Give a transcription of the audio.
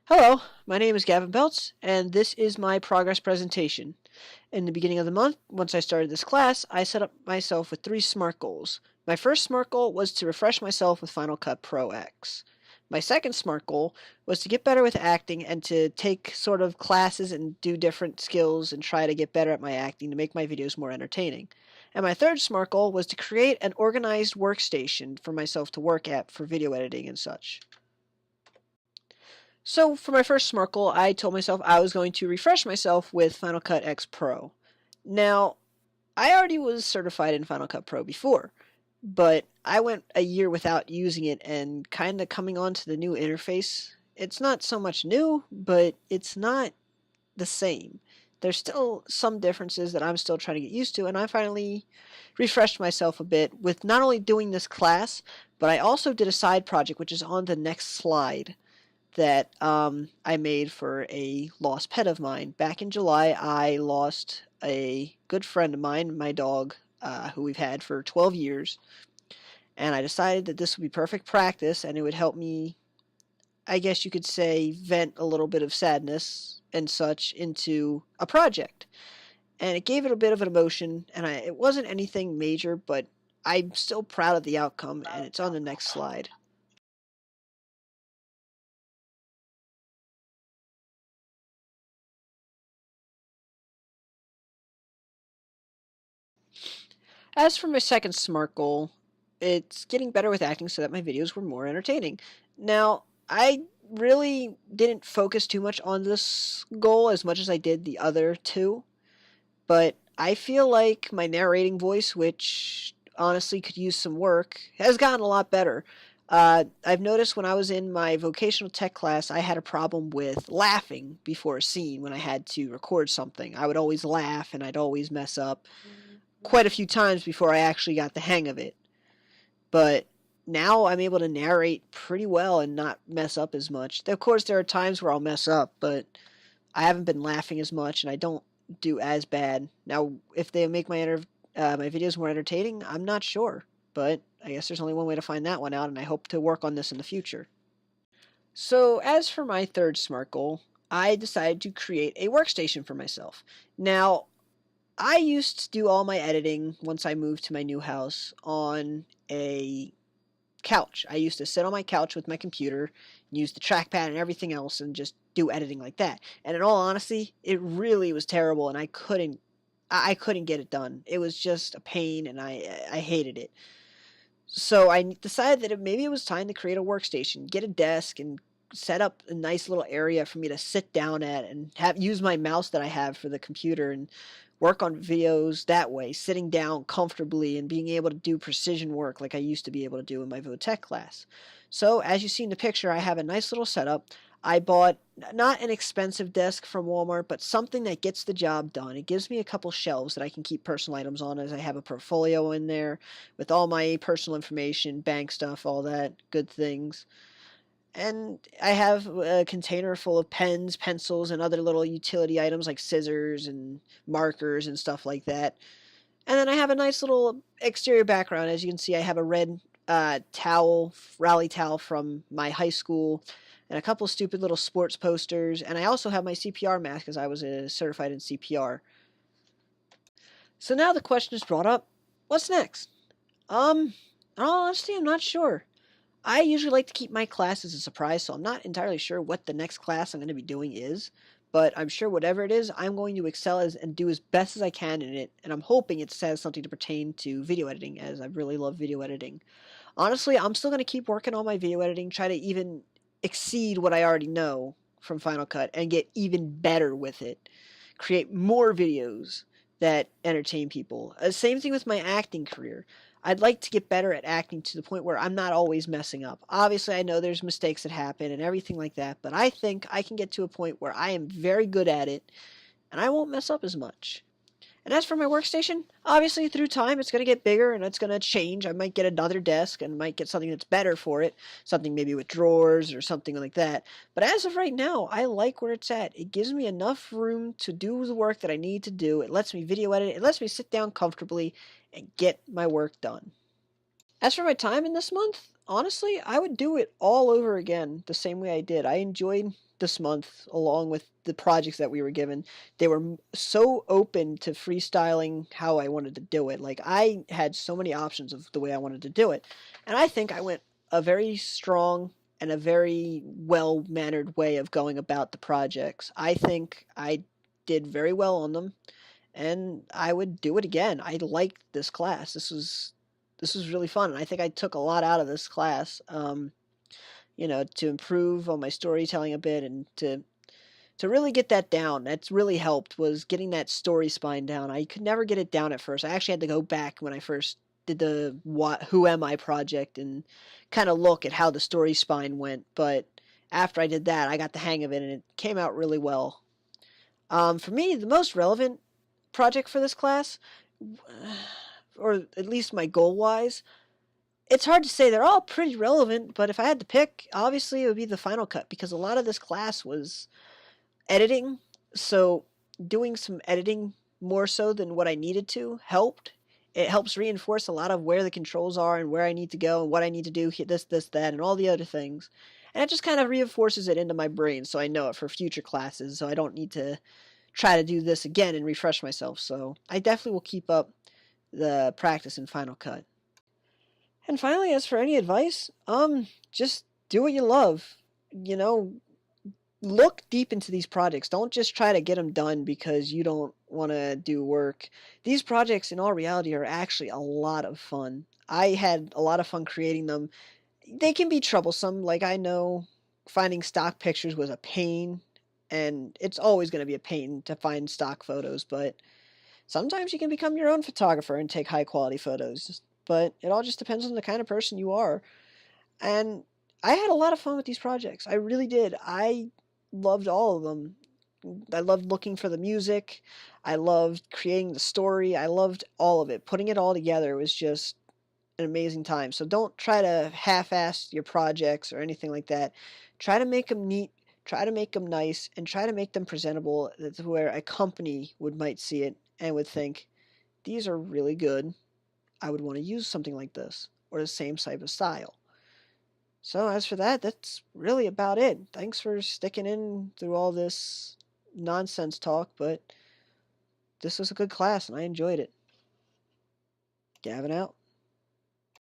Hello, my name is Gavin Belts, and this is my progress presentation. In the beginning of the month, once I started this class, I set up myself with 3 SMART goals. My first SMART goal was to refresh myself with Final Cut Pro X. My second SMART goal was to get better with acting and to take sort of classes and do different skills and try to get better at my acting to make my videos more entertaining. And my third SMART goal was to create an organized workstation for myself to work at for video editing and such. So for my first SMART goal, I told myself I was going to refresh myself with Final Cut X Pro. Now, I already was certified in Final Cut Pro before, but I went a year without using it and kind of coming on to the new interface. It's not so much new, but it's not the same. There's still some differences that I'm still trying to get used to, and I finally refreshed myself a bit with not only doing this class, but I also did a side project, which is on the next slide, that I made for a lost pet of mine. Back in July, I lost a good friend of mine, my dog, who we've had for 12 years. And I decided that this would be perfect practice and it would help me, I guess you could say, vent a little bit of sadness and such into a project. And it gave it a bit of an emotion, and it wasn't anything major, but I'm still proud of the outcome, and it's on the next slide. As for my second SMART goal, it's getting better with acting so that my videos were more entertaining. Now, I really didn't focus too much on this goal as much as I did the other two, but I feel like my narrating voice, which honestly could use some work, has gotten a lot better. I've noticed when I was in my vocational tech class, I had a problem with laughing before a scene when I had to record something. I would always laugh and I'd always mess up quite a few times before I actually got the hang of it. But now I'm able to narrate pretty well and not mess up as much. Of course, there are times where I'll mess up, but I haven't been laughing as much and I don't do as bad. Now, if they make my videos more entertaining, I'm not sure. But I guess there's only one way to find that one out, and I hope to work on this in the future. So, as for my third SMART goal, I decided to create a workstation for myself. Now, I used to do all my editing once I moved to my new house on a couch. I used to sit on my couch with my computer, use the trackpad and everything else, and just do editing like that. And in all honesty, it really was terrible, and I couldn't get it done. It was just a pain, and I hated it. So I decided that maybe it was time to create a workstation, get a desk, and set up a nice little area for me to sit down at and use my mouse that I have for the computer and work on videos that way, sitting down comfortably and being able to do precision work like I used to be able to do in my Votech class. So as you see in the picture, I have a nice little setup. I bought not an expensive desk from Walmart, but something that gets the job done. It gives me a couple shelves that I can keep personal items on, as I have a portfolio in there with all my personal information, bank stuff, all that good things. And I have a container full of pens, pencils, and other little utility items like scissors and markers and stuff like that. And then I have a nice little exterior background. As you can see, I have a red towel, rally towel from my high school, and a couple stupid little sports posters. And I also have my CPR mask because I was certified in CPR. So now the question is brought up, what's next? In all honesty, I'm not sure. I usually like to keep my classes a surprise, so I'm not entirely sure what the next class I'm going to be doing is. But I'm sure whatever it is, I'm going to excel and do as best as I can in it, and I'm hoping it says something to pertain to video editing, as I really love video editing. Honestly, I'm still going to keep working on my video editing, try to even exceed what I already know from Final Cut, and get even better with it. Create more videos that entertain people. Same thing with my acting career. I'd like to get better at acting to the point where I'm not always messing up. Obviously, I know there's mistakes that happen and everything like that, but I think I can get to a point where I am very good at it and I won't mess up as much. And as for my workstation, obviously through time it's going to get bigger and it's going to change. I might get another desk and might get something that's better for it, something maybe with drawers or something like that. But as of right now, I like where it's at. It gives me enough room to do the work that I need to do. It lets me video edit. It lets me sit down comfortably and get my work done. As for my time in this month, Honestly, I would do it all over again the same way I did. I enjoyed this month along with the projects that we were given. They were so open to freestyling how I wanted to do it. Like, I had so many options of the way I wanted to do it. And I think I went a very strong and a very well mannered way of going about the projects. I think I did very well on them, and I would do it again. I liked this class. This was really fun, and I think I took a lot out of this class. To improve on my storytelling a bit and to really get that down. That's really helped was getting that story spine down. I could never get it down at first. I actually had to go back when I first did the Who Am I project and kind of look at how the story spine went. But after I did that, I got the hang of it and it came out really well. For me, the most relevant project for this class, or at least my goal wise, it's hard to say. They're all pretty relevant, but if I had to pick, obviously it would be the Final Cut because a lot of this class was editing. So doing some editing more so than what I needed to helped. It helps reinforce a lot of where the controls are and where I need to go and what I need to do, hit this, that, and all the other things. And it just kind of reinforces it into my brain so I know it for future classes so I don't need to try to do this again and refresh myself. So I definitely will keep up the practice in Final Cut. And finally, as for any advice, just do what you love. You know, look deep into these projects. Don't just try to get them done because you don't want to do work. These projects, in all reality, are actually a lot of fun. I had a lot of fun creating them. They can be troublesome. Like, I know finding stock pictures was a pain, and it's always going to be a pain to find stock photos, but sometimes you can become your own photographer and take high quality photos. But it all just depends on the kind of person you are. And I had a lot of fun with these projects. I really did. I loved all of them. I loved looking for the music. I loved creating the story. I loved all of it. Putting it all together was just an amazing time. So don't try to half-ass your projects or anything like that. Try to make them neat, try to make them nice, and try to make them presentable to where a company might see it and would think, these are really good. I would want to use something like this or the same type of style. So as for that, that's really about it. Thanks for sticking in through all this nonsense talk, but this was a good class and I enjoyed it. Gavin out.